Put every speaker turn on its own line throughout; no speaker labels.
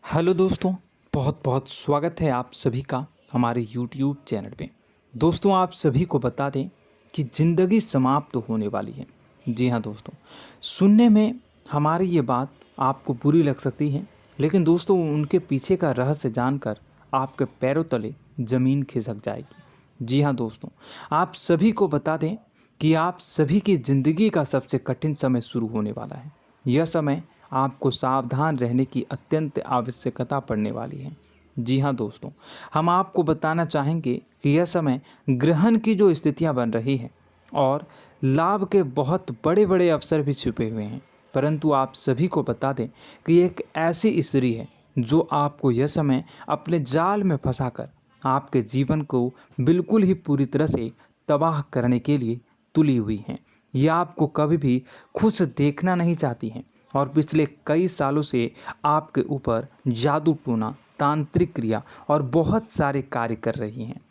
Hello दोस्तों, बहुत बहुत स्वागत है आप सभी का हमारे YouTube चैनल पे। दोस्तों, आप सभी को बता दें कि ज़िंदगी समाप्त होने वाली है। जी हाँ दोस्तों, सुनने में हमारी ये बात आपको बुरी लग सकती है, लेकिन दोस्तों उनके पीछे का रहस्य जानकर आपके पैरों तले ज़मीन खिसक जाएगी। जी हाँ दोस्तों, आप सभी को बता दें कि आप सभी की ज़िंदगी का सबसे कठिन समय शुरू होने वाला है। यह समय आपको सावधान रहने की अत्यंत आवश्यकता पड़ने वाली है। जी हाँ दोस्तों, हम आपको बताना चाहेंगे कि यह समय ग्रहण की जो स्थितियाँ बन रही है और लाभ के बहुत बड़े बड़े अवसर भी छुपे हुए हैं। परंतु आप सभी को बता दें कि एक ऐसी स्त्री है जो आपको यह समय अपने जाल में फंसाकर आपके जीवन को बिल्कुल ही पूरी तरह से तबाह करने के लिए तुली हुई हैं। यह आपको कभी भी खुश देखना नहीं चाहती हैं और पिछले कई सालों से आपके ऊपर जादू टोना, तांत्रिक क्रिया और बहुत सारे कार्य कर रही हैं,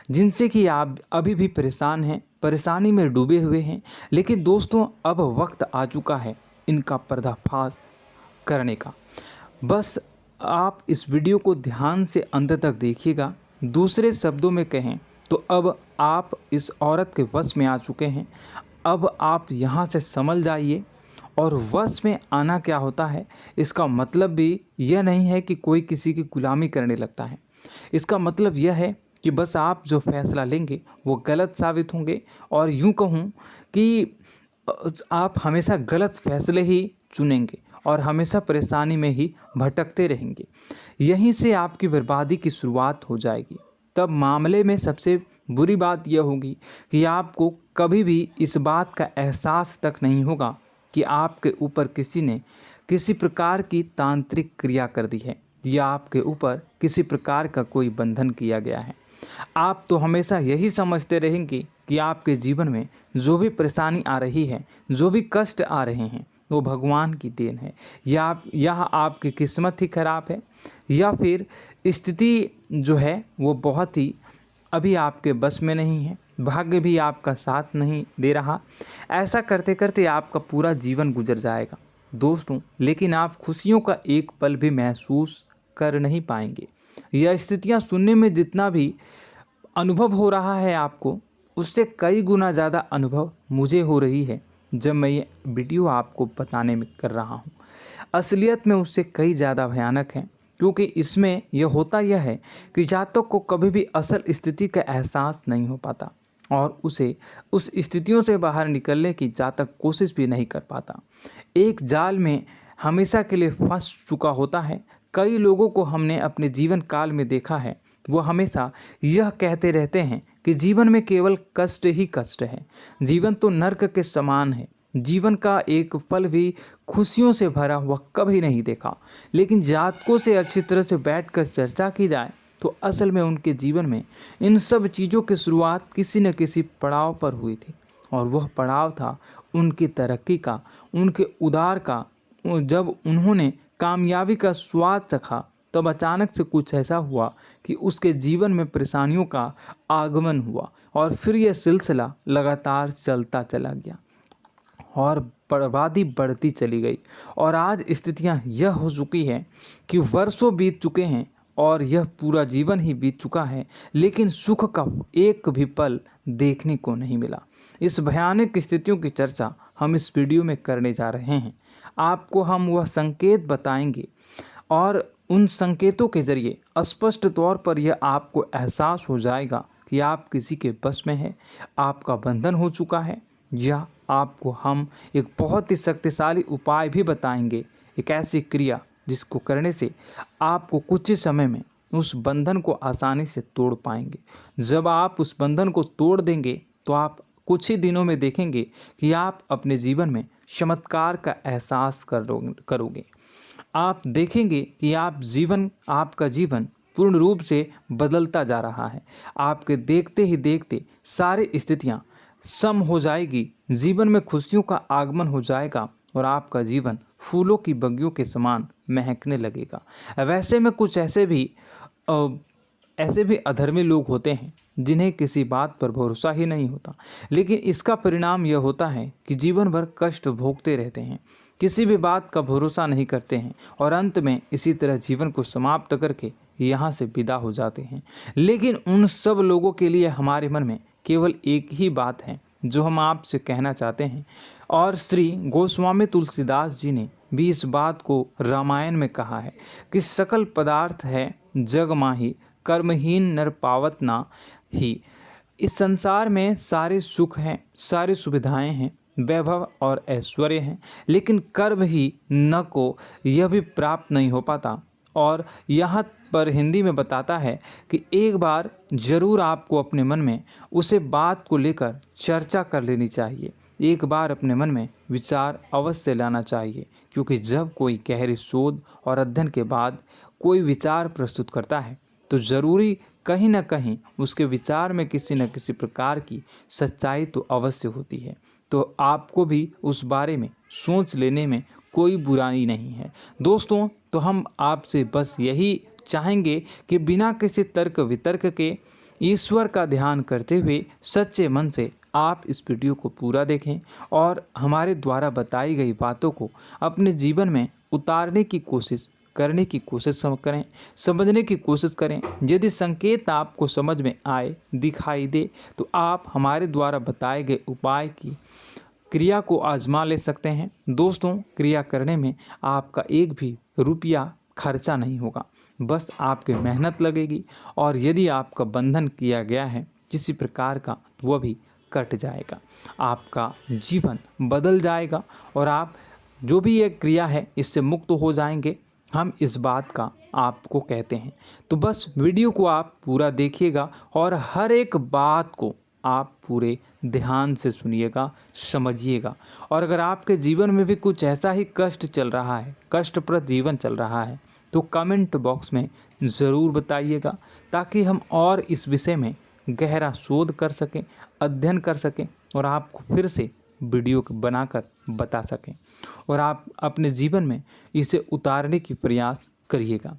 जिनसे कि आप अभी भी परेशान हैं, परेशानी में डूबे हुए हैं। लेकिन दोस्तों, अब वक्त आ चुका है इनका पर्दाफाश करने का। बस आप इस वीडियो को ध्यान से अंत तक देखिएगा। दूसरे शब्दों में कहें तो अब आप इस औरत के वश में आ चुके हैं। अब आप यहाँ से संभल जाइए। और वश में आना क्या होता है, इसका मतलब भी यह नहीं है कि कोई किसी की गुलामी करने लगता है। इसका मतलब यह है कि बस आप जो फैसला लेंगे वो गलत साबित होंगे, और यूँ कहूँ कि आप हमेशा गलत फैसले ही चुनेंगे और हमेशा परेशानी में ही भटकते रहेंगे। यहीं से आपकी बर्बादी की शुरुआत हो जाएगी। तब मामले में सबसे बुरी बात यह होगी कि आपको कभी भी इस बात का एहसास तक नहीं होगा कि आपके ऊपर किसी ने किसी प्रकार की तांत्रिक क्रिया कर दी है या आपके ऊपर किसी प्रकार का कोई बंधन किया गया है। आप तो हमेशा यही समझते रहेंगे कि आपके जीवन में जो भी परेशानी आ रही है, जो भी कष्ट आ रहे हैं, वो भगवान की देन है, या आपकी किस्मत ही खराब है, या फिर स्थिति जो है वो बहुत ही अभी आपके बस में नहीं है, भाग्य भी आपका साथ नहीं दे रहा। ऐसा करते करते आपका पूरा जीवन गुजर जाएगा दोस्तों, लेकिन आप खुशियों का एक पल भी महसूस कर नहीं पाएंगे। यह स्थितियां सुनने में जितना भी अनुभव हो रहा है आपको, उससे कई गुना ज़्यादा अनुभव मुझे हो रही है जब मैं ये वीडियो आपको बताने में कर रहा हूँ। असलियत में उससे कई ज़्यादा भयानक है, क्योंकि इसमें यह होता यह है कि जातक को कभी भी असल स्थिति का एहसास नहीं हो पाता और उसे उस स्थितियों से बाहर निकलने की जातक कोशिश भी नहीं कर पाता। एक जाल में हमेशा के लिए फंस चुका होता है। कई लोगों को हमने अपने जीवन काल में देखा है, वो हमेशा यह कहते रहते हैं कि जीवन में केवल कष्ट ही कष्ट है, जीवन तो नर्क के समान है, जीवन का एक पल भी खुशियों से भरा हुआ कभी नहीं देखा। लेकिन जातकों से अच्छी तरह से बैठकर चर्चा की जाए तो असल में उनके जीवन में इन सब चीज़ों की शुरुआत किसी न किसी पड़ाव पर हुई थी, और वह पड़ाव था उनकी तरक्की का, उनके उदार का। जब उन्होंने कामयाबी का स्वाद चखा, तब अचानक से कुछ ऐसा हुआ कि उसके जीवन में परेशानियों का आगमन हुआ, और फिर यह सिलसिला लगातार चलता चला गया और बर्बादी बढ़ती चली गई। और आज स्थितियां यह हो चुकी है कि वर्षों बीत चुके हैं और यह पूरा जीवन ही बीत चुका है, लेकिन सुख का एक भी पल देखने को नहीं मिला। इस भयानक स्थितियों की चर्चा हम इस वीडियो में करने जा रहे हैं। आपको हम वह संकेत बताएंगे और उन संकेतों के जरिए स्पष्ट तौर पर यह आपको एहसास हो जाएगा कि आप किसी के बस में हैं, आपका बंधन हो चुका है, या आपको हम एक बहुत ही शक्तिशाली उपाय भी बताएंगे, एक ऐसी क्रिया जिसको करने से आपको कुछ ही समय में उस बंधन को आसानी से तोड़ पाएंगे। जब आप उस बंधन को तोड़ देंगे तो आप कुछ ही दिनों में देखेंगे कि आप अपने जीवन में चमत्कार का एहसास करोगे। आप देखेंगे कि आपका जीवन पूर्ण रूप से बदलता जा रहा है। आपके देखते ही देखते सारी स्थितियां सम हो जाएगी, जीवन में खुशियों का आगमन हो जाएगा और आपका जीवन फूलों की बगियों के समान महकने लगेगा। वैसे में कुछ ऐसे भी अधर्मी लोग होते हैं जिन्हें किसी बात पर भरोसा ही नहीं होता, लेकिन इसका परिणाम यह होता है कि जीवन भर कष्ट भोगते रहते हैं, किसी भी बात का भरोसा नहीं करते हैं और अंत में इसी तरह जीवन को समाप्त करके यहाँ से विदा हो जाते हैं। लेकिन उन सब लोगों के लिए हमारे मन में केवल एक ही बात है जो हम आपसे कहना चाहते हैं, और श्री गोस्वामी तुलसीदास जी ने भी इस बात को रामायण में कहा है कि सकल पदार्थ है जग माही, कर्महीन नर पावत ना ही। इस संसार में सारे सुख हैं, सारी सुविधाएं हैं, वैभव और ऐश्वर्य हैं, लेकिन कर्म ही न को यह भी प्राप्त नहीं हो पाता। और यहाँ पर हिंदी में बताता है कि एक बार जरूर आपको अपने मन में उसे बात को लेकर चर्चा कर लेनी चाहिए, एक बार अपने मन में विचार अवश्य लाना चाहिए, क्योंकि जब कोई गहरी शोध और अध्ययन के बाद कोई विचार प्रस्तुत करता है तो ज़रूरी कहीं ना कहीं उसके विचार में किसी न किसी प्रकार की सच्चाई तो अवश्य होती है। तो आपको भी उस बारे में सोच लेने में कोई बुराई नहीं है। दोस्तों, तो हम आपसे बस यही चाहेंगे कि बिना किसी तर्क वितर्क के ईश्वर का ध्यान करते हुए सच्चे मन से आप इस वीडियो को पूरा देखें और हमारे द्वारा बताई गई बातों को अपने जीवन में उतारने की कोशिश करने की कोशिश करें, समझने की कोशिश करें। यदि संकेत आपको समझ में आए, दिखाई दे, तो आप हमारे द्वारा बताए गए उपाय की क्रिया को आजमा ले सकते हैं। दोस्तों, क्रिया करने में आपका एक भी रुपया खर्चा नहीं होगा, बस आपकी मेहनत लगेगी, और यदि आपका बंधन किया गया है किसी प्रकार का तो वह भी कट जाएगा, आपका जीवन बदल जाएगा और आप जो भी ये क्रिया है इससे मुक्त हो जाएंगे। हम इस बात का आपको कहते हैं। तो बस वीडियो को आप पूरा देखिएगा और हर एक बात को आप पूरे ध्यान से सुनिएगा, समझिएगा। और अगर आपके जीवन में भी कुछ ऐसा ही कष्ट चल रहा है, कष्टप्रद जीवन चल रहा है, तो कमेंट बॉक्स में ज़रूर बताइएगा, ताकि हम और इस विषय में गहरा शोध कर सकें, अध्ययन कर सकें और आपको फिर से वीडियो बनाकर बता सकें और आप अपने जीवन में इसे उतारने की प्रयास करिएगा।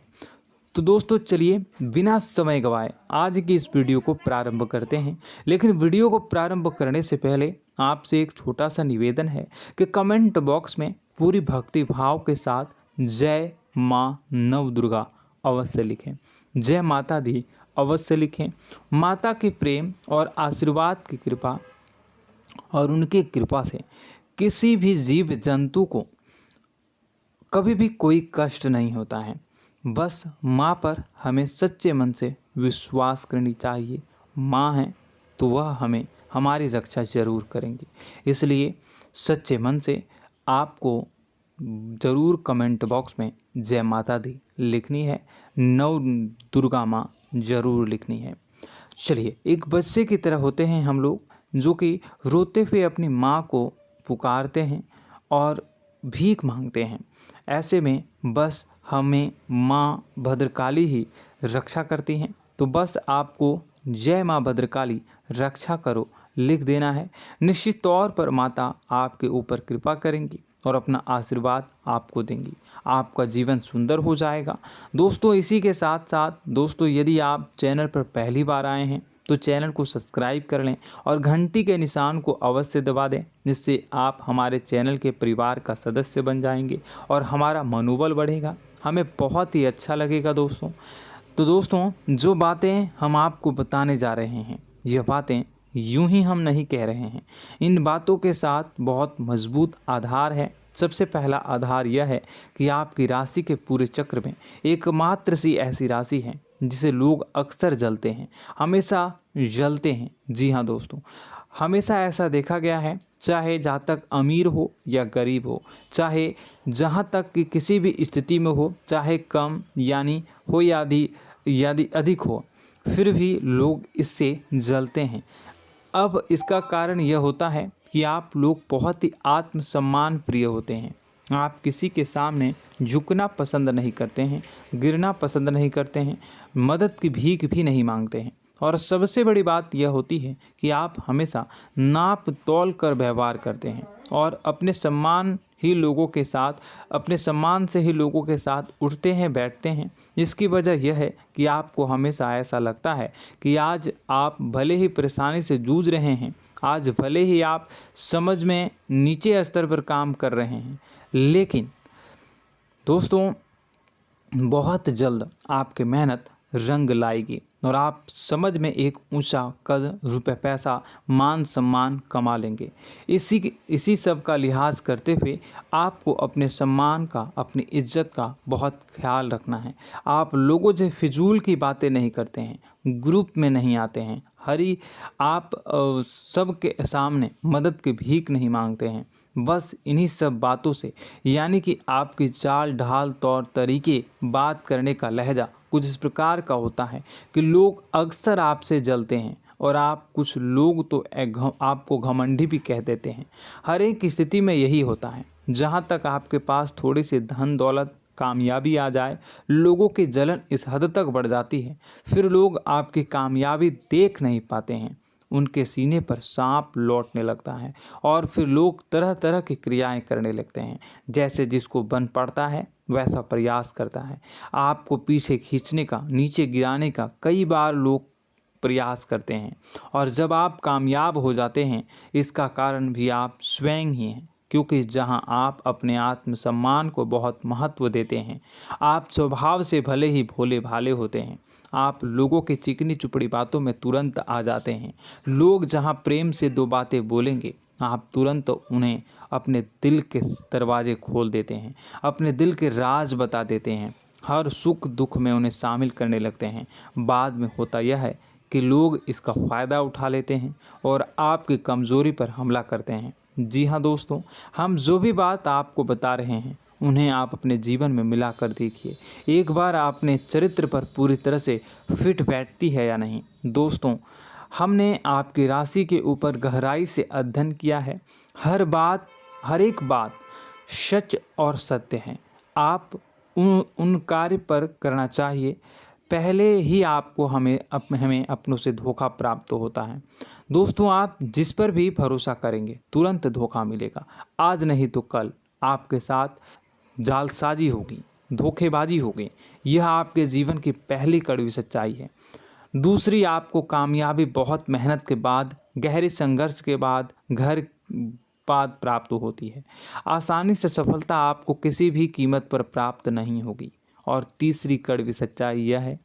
तो दोस्तों, चलिए बिना समय गवाए आज की इस वीडियो को प्रारंभ करते हैं। लेकिन वीडियो को प्रारंभ करने से पहले आपसे एक छोटा सा निवेदन है कि कमेंट बॉक्स में पूरी भक्ति भाव के साथ जय माँ नव दुर्गा अवश्य लिखें, जय माता दी अवश्य लिखें। माता के प्रेम और आशीर्वाद की कृपा और उनकी कृपा से किसी भी जीव जंतु को कभी भी कोई कष्ट नहीं होता है। बस माँ पर हमें सच्चे मन से विश्वास करनी चाहिए। माँ है तो वह हमें हमारी रक्षा जरूर करेंगी। इसलिए सच्चे मन से आपको ज़रूर कमेंट बॉक्स में जय माता दी लिखनी है, नव दुर्गा माँ ज़रूर लिखनी है। चलिए, एक बच्चे की तरह होते हैं हम लोग, जो कि रोते हुए अपनी माँ को पुकारते हैं और भीख मांगते हैं। ऐसे में बस हमें माँ भद्रकाली ही रक्षा करती हैं। तो बस आपको जय माँ भद्रकाली रक्षा करो लिख देना है। निश्चित तौर पर माता आपके ऊपर कृपा करेंगी और अपना आशीर्वाद आपको देंगी, आपका जीवन सुंदर हो जाएगा। दोस्तों, इसी के साथ साथ दोस्तों, यदि आप चैनल पर पहली बार आए हैं तो चैनल को सब्सक्राइब कर लें और घंटी के निशान को अवश्य दबा दें, जिससे आप हमारे चैनल के परिवार का सदस्य बन जाएंगे और हमारा मनोबल बढ़ेगा, हमें बहुत ही अच्छा लगेगा दोस्तों। तो दोस्तों, जो बातें हम आपको बताने जा रहे हैं, यह बातें यूं ही हम नहीं कह रहे हैं। इन बातों के साथ बहुत मजबूत आधार है। सबसे पहला आधार यह है कि आपकी राशि के पूरे चक्र में एकमात्र सी ऐसी राशि है जिसे लोग अक्सर जलते हैं, हमेशा जलते हैं। जी हाँ दोस्तों, हमेशा ऐसा देखा गया है, चाहे जहाँ तक अमीर हो या गरीब हो, चाहे जहाँ तक कि किसी भी स्थिति में हो, चाहे कम यानी हो या अधिक हो, फिर भी लोग इससे जलते हैं। अब इसका कारण यह होता है कि आप लोग बहुत ही आत्मसम्मान प्रिय होते हैं। आप किसी के सामने झुकना पसंद नहीं करते हैं, गिरना पसंद नहीं करते हैं, मदद की भीख भी नहीं मांगते हैं और सबसे बड़ी बात यह होती है कि आप हमेशा नाप तौल कर व्यवहार करते हैं और अपने सम्मान से ही लोगों के साथ उठते हैं बैठते हैं। इसकी वजह यह है कि आपको हमेशा ऐसा लगता है कि आज आप भले ही परेशानी से जूझ रहे हैं, आज भले ही आप समझ में नीचे स्तर पर काम कर रहे हैं, लेकिन दोस्तों बहुत जल्द आपकी मेहनत रंग लाएगी और आप समझ में एक ऊंचा कद, रुपए, पैसा, मान सम्मान कमा लेंगे। इसी सब का लिहाज करते हुए आपको अपने सम्मान का, अपनी इज्जत का बहुत ख्याल रखना है। आप लोगों से फिजूल की बातें नहीं करते हैं, ग्रुप में नहीं आते हैं, आप सबके सामने मदद की भीख नहीं मांगते हैं। बस इन्हीं सब बातों से, यानी कि आपकी चाल ढाल, तौर तरीके, बात करने का लहजा कुछ इस प्रकार का होता है कि लोग अक्सर आपसे जलते हैं और कुछ लोग तो आपको घमंडी भी कह देते हैं। हर एक स्थिति में यही होता है। जहाँ तक आपके पास थोड़ी सी धन दौलत, कामयाबी आ जाए, लोगों की जलन इस हद तक बढ़ जाती है, फिर लोग आपकी कामयाबी देख नहीं पाते हैं, उनके सीने पर सांप लौटने लगता है और फिर लोग तरह तरह की क्रियाएं करने लगते हैं। जैसे जिसको बन पड़ता है वैसा प्रयास करता है। आपको पीछे खींचने का, नीचे गिराने का कई बार लोग प्रयास करते हैं और जब आप कामयाब हो जाते हैं, इसका कारण भी आप स्वयं ही हैं। क्योंकि जहां आप अपने आत्मसम्मान को बहुत महत्व देते हैं, आप स्वभाव से भले ही भोले भाले होते हैं, आप लोगों की चिकनी चुपड़ी बातों में तुरंत आ जाते हैं। लोग जहां प्रेम से दो बातें बोलेंगे, आप तुरंत उन्हें अपने दिल के दरवाजे खोल देते हैं, अपने दिल के राज बता देते हैं, हर सुख दुख में उन्हें शामिल करने लगते हैं। बाद में होता यह है कि लोग इसका फ़ायदा उठा लेते हैं और आपकी कमज़ोरी पर हमला करते हैं। जी हाँ दोस्तों, हम जो भी बात आपको बता रहे हैं उन्हें आप अपने जीवन में मिला कर देखिए। एक बार आपने चरित्र पर पूरी तरह से फिट बैठती है या नहीं। दोस्तों, हमने आपकी राशि के ऊपर गहराई से अध्ययन किया है। हर एक बात सच और सत्य है। आप उन कार्य पर करना चाहिए, पहले ही आपको हमें अपनों से धोखा प्राप्त होता है। दोस्तों, आप जिस पर भी भरोसा करेंगे तुरंत धोखा मिलेगा। आज नहीं तो कल आपके साथ जालसाजी होगी, धोखेबाजी होगी। यह आपके जीवन की पहली कड़वी सच्चाई है। दूसरी, आपको कामयाबी बहुत मेहनत के बाद, गहरे संघर्ष के बाद प्राप्त होती है। आसानी से सफलता आपको किसी भी कीमत पर प्राप्त नहीं होगी। और तीसरी कड़वी सच्चाई यह है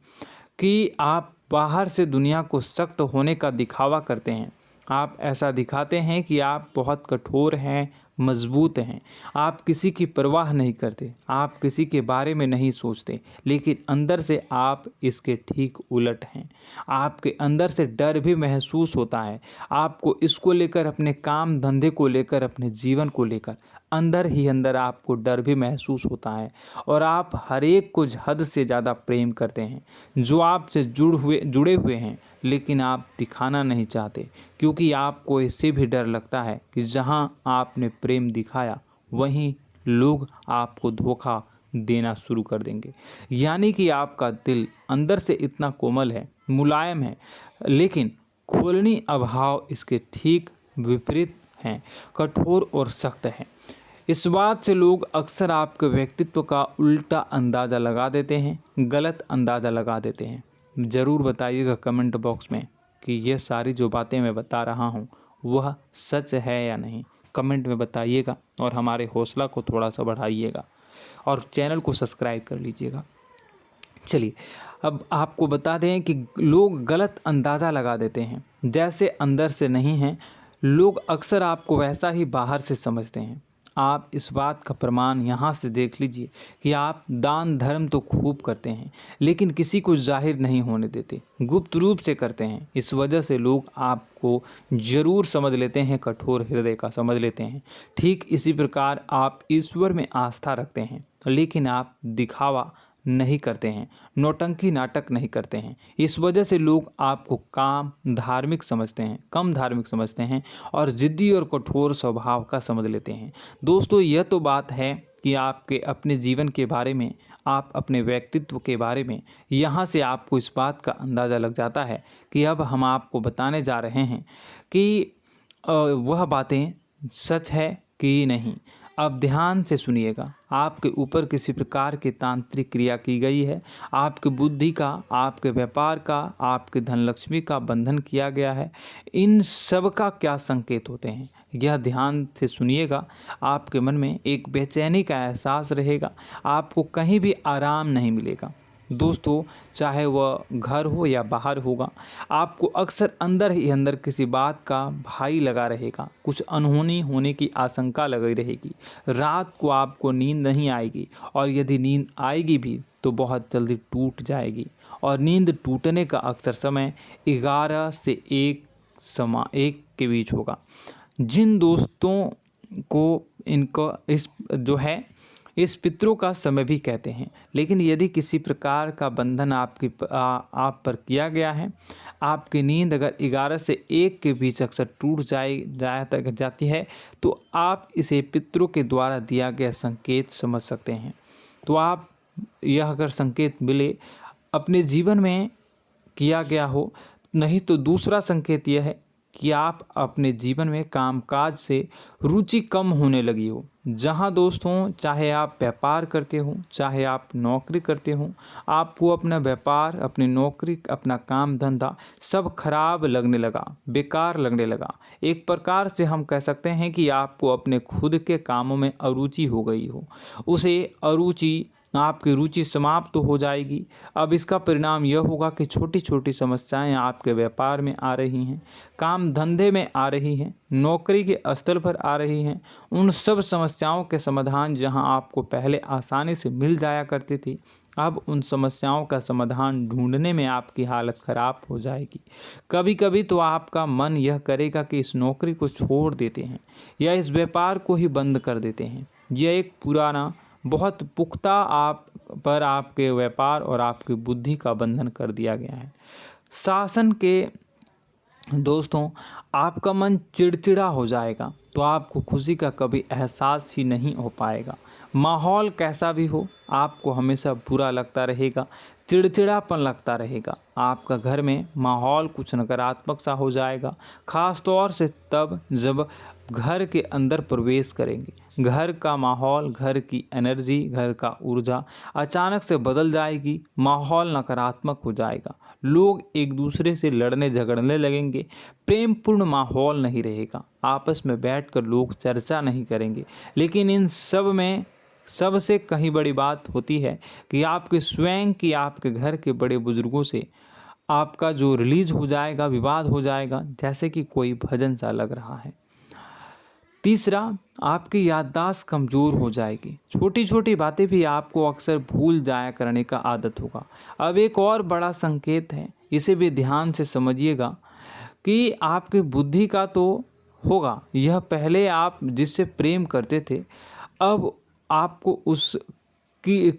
कि आप बाहर से दुनिया को सख्त होने का दिखावा करते हैं। आप ऐसा दिखाते हैं कि आप बहुत कठोर हैं, मजबूत हैं, आप किसी की परवाह नहीं करते, आप किसी के बारे में नहीं सोचते, लेकिन अंदर से आप इसके ठीक उलट हैं। आपके अंदर से डर भी महसूस होता है। आपको इसको लेकर, अपने काम धंधे को लेकर, अपने जीवन को लेकर अंदर ही अंदर आपको डर भी महसूस होता है और आप हर एक को हद से ज़्यादा प्रेम करते हैं, जो आपसे जुड़े हुए हैं, लेकिन आप दिखाना नहीं चाहते, क्योंकि आपको इससे भी डर लगता है कि जहां आपने प्रेम दिखाया वहीं लोग आपको धोखा देना शुरू कर देंगे। यानी कि आपका दिल अंदर से इतना कोमल है, मुलायम है, लेकिन खोलनी अभाव इसके ठीक विपरीत हैं, कठोर और सख्त हैं। इस बात से लोग अक्सर आपके व्यक्तित्व का उल्टा अंदाज़ा लगा देते हैं, गलत अंदाज़ा लगा देते हैं। ज़रूर बताइएगा कमेंट बॉक्स में कि ये सारी जो बातें मैं बता रहा हूँ वह सच है या नहीं। कमेंट में बताइएगा और हमारे हौसला को थोड़ा सा बढ़ाइएगा और चैनल को सब्सक्राइब कर लीजिएगा। चलिए, अब आपको बता दें कि लोग गलत अंदाज़ा लगा देते हैं। जैसे अंदर से नहीं हैं, लोग अक्सर आपको वैसा ही बाहर से समझते हैं। आप इस बात का प्रमाण यहाँ से देख लीजिए कि आप दान धर्म तो खूब करते हैं, लेकिन किसी को जाहिर नहीं होने देते, गुप्त रूप से करते हैं। इस वजह से लोग आपको ज़रूर समझ लेते हैं, कठोर हृदय का समझ लेते हैं। ठीक इसी प्रकार आप ईश्वर में आस्था रखते हैं, लेकिन आप दिखावा नहीं करते हैं, नौटंकी नाटक नहीं करते हैं। इस वजह से लोग आपको कम धार्मिक समझते हैं और ज़िद्दी और कठोर स्वभाव का समझ लेते हैं। दोस्तों, यह तो बात है कि आपके अपने जीवन के बारे में, आप अपने व्यक्तित्व के बारे में, यहाँ से आपको इस बात का अंदाज़ा लग जाता है कि अब हम आपको बताने जा रहे हैं कि वह बातें सच है कि नहीं। अब ध्यान से सुनिएगा। आपके ऊपर किसी प्रकार की तांत्रिक क्रिया की गई है, आपकी बुद्धि का, आपके व्यापार का, आपके धनलक्ष्मी का बंधन किया गया है। इन सब का क्या संकेत होते हैं, यह ध्यान से सुनिएगा। आपके मन में एक बेचैनी का एहसास रहेगा, आपको कहीं भी आराम नहीं मिलेगा। दोस्तों, चाहे वह घर हो या बाहर होगा, आपको अक्सर अंदर ही अंदर किसी बात का भय लगा रहेगा, कुछ अनहोनी होने की आशंका लगी रहेगी। रात को आपको नींद नहीं आएगी, और यदि नींद आएगी भी तो बहुत जल्दी टूट जाएगी। और नींद टूटने का अक्सर समय 11 से 1 के बीच होगा। जिन दोस्तों को इनको इस पितरों का समय भी कहते हैं। लेकिन यदि किसी प्रकार का बंधन आप पर किया गया है, आपकी नींद अगर 11 से 1 के बीच अक्सर टूट जाती है, तो आप इसे पितरों के द्वारा दिया गया संकेत समझ सकते हैं। तो आप यह अगर संकेत मिले अपने जीवन में किया गया हो, नहीं तो दूसरा संकेत यह है कि आप अपने जीवन में कामकाज से रुचि कम होने लगी हो। जहां दोस्तों, चाहे आप व्यापार करते हो, चाहे आप नौकरी करते हो, आपको अपना व्यापार, अपनी नौकरी, अपना काम धंधा सब खराब लगने लगा, बेकार लगने लगा। एक प्रकार से हम कह सकते हैं कि आपको अपने खुद के कामों में अरुचि हो गई हो। उसे अरुचि, आपकी रुचि समाप्त तो हो जाएगी। अब इसका परिणाम यह होगा कि छोटी छोटी समस्याएं आपके व्यापार में आ रही हैं, काम धंधे में आ रही हैं, नौकरी के स्तर पर आ रही हैं। उन सब समस्याओं के समाधान जहां आपको पहले आसानी से मिल जाया करती थी, अब उन समस्याओं का समाधान ढूंढने में आपकी हालत ख़राब हो जाएगी। कभी कभी तो आपका मन यह करेगा कि इस नौकरी को छोड़ देते हैं या इस व्यापार को ही बंद कर देते हैं। यह एक पुराना, बहुत पुख्ता आप पर आपके व्यापार और आपकी बुद्धि का बंधन कर दिया गया है। शासन के दोस्तों, आपका मन चिड़चिड़ा हो जाएगा, तो आपको खुशी का कभी एहसास ही नहीं हो पाएगा। माहौल कैसा भी हो, आपको हमेशा बुरा लगता रहेगा, चिड़चिड़ापन लगता रहेगा। आपका घर में माहौल कुछ नकारात्मक सा हो जाएगा, ख़ास तौर से तब जब घर के अंदर प्रवेश करेंगे। घर का माहौल, घर की एनर्जी, घर का ऊर्जा अचानक से बदल जाएगी, माहौल नकारात्मक हो जाएगा। लोग एक दूसरे से लड़ने झगड़ने लगेंगे, प्रेमपूर्ण माहौल नहीं रहेगा, आपस में बैठकर लोग चर्चा नहीं करेंगे। लेकिन इन सब में सबसे कहीं बड़ी बात होती है कि आपके स्वयं की, आपके घर के बड़े बुजुर्गों से आपका जो रिलीज हो जाएगा, विवाद हो जाएगा, जैसे कि कोई भजन सा लग रहा है। तीसरा, आपकी याददाश्त कमज़ोर हो जाएगी, छोटी छोटी बातें भी आपको अक्सर भूल जाया करने का आदत होगा। अब एक और बड़ा संकेत है, इसे भी ध्यान से समझिएगा कि आपकी बुद्धि का तो होगा, यह पहले आप जिससे प्रेम करते थे, अब आपको उसकी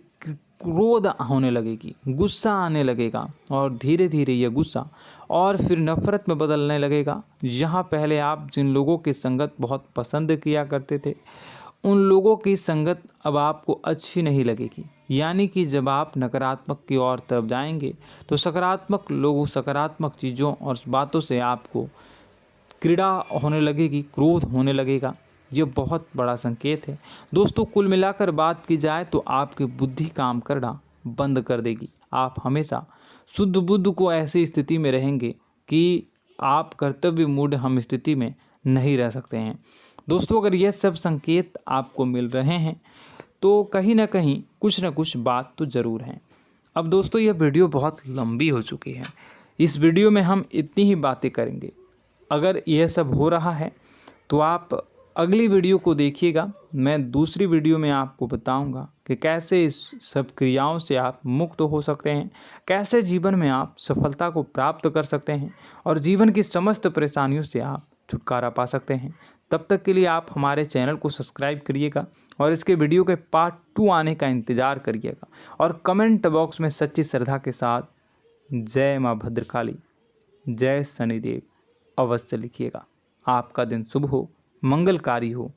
क्रोध होने लगेगी, गुस्सा आने लगेगा, और धीरे धीरे यह गुस्सा और फिर नफरत में बदलने लगेगा। यहाँ पहले आप जिन लोगों की संगत बहुत पसंद किया करते थे, उन लोगों की संगत अब आपको अच्छी नहीं लगेगी। यानी कि जब आप नकारात्मक की ओर तरफ जाएंगे, तो सकारात्मक लोगों, सकारात्मक चीज़ों और बातों से आपको क्रीड़ा होने लगेगी, क्रोध होने लगेगा। ये बहुत बड़ा संकेत है दोस्तों। कुल मिलाकर बात की जाए तो आपकी बुद्धि काम करना बंद कर देगी। आप हमेशा शुद्ध बुद्ध को ऐसी स्थिति में रहेंगे कि आप कर्तव्य मूढ़ हम स्थिति में नहीं रह सकते हैं। दोस्तों, अगर ये सब संकेत आपको मिल रहे हैं तो कहीं ना कहीं कुछ ना कुछ बात तो ज़रूर है। अब दोस्तों, यह वीडियो बहुत लंबी हो चुकी है, इस वीडियो में हम इतनी ही बातें करेंगे। अगर यह सब हो रहा है तो आप अगली वीडियो को देखिएगा। मैं दूसरी वीडियो में आपको बताऊंगा कि कैसे इस सब क्रियाओं से आप मुक्त हो सकते हैं, कैसे जीवन में आप सफलता को प्राप्त कर सकते हैं और जीवन की समस्त परेशानियों से आप छुटकारा पा सकते हैं। तब तक के लिए आप हमारे चैनल को सब्सक्राइब करिएगा और इसके वीडियो के पार्ट 2 आने का इंतज़ार करिएगा। और कमेंट बॉक्स में सच्ची श्रद्धा के साथ जय माँ भद्रकाली, जय शनिदेव अवश्य लिखिएगा। आपका दिन शुभ हो, मंगलकारी हो।